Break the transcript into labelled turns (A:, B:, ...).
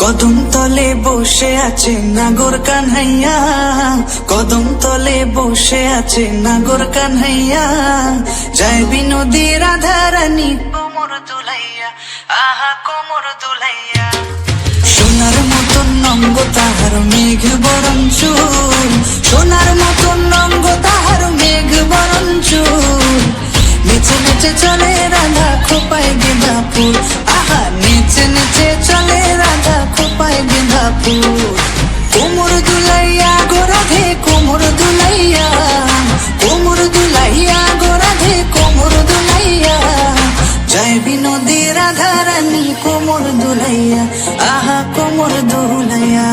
A: কদম তলে বসে আছে নাগর কানহাইয়া, কদম তলে বসে আছে নাগর কানহাইয়া, যায় বিনোদী রাধারানী কোমর দুলাইয়া, আহা কোমর দুলাইয়া। সোনার মতন অঙ্গ তাহার মেঘ বরণ চুল, সোনার মতন অঙ্গ তাহার মেঘ বরণ চুল, নেচে নেচে চলে রাধা খোপায় গেঁদা ফুল, আহা নেচে নেচে চলে রাধা খোপায় গেঁদা ফুল। কোমর দুলাইয়া গো রাধে কোমর দুলাইয়া, কোমর দুলাইয়া গো রাধে কোমর দুলাইয়া, যায় বিনোদী রাধারানী কোমর দুলাইয়া, আহা কোমর দুলাইয়া।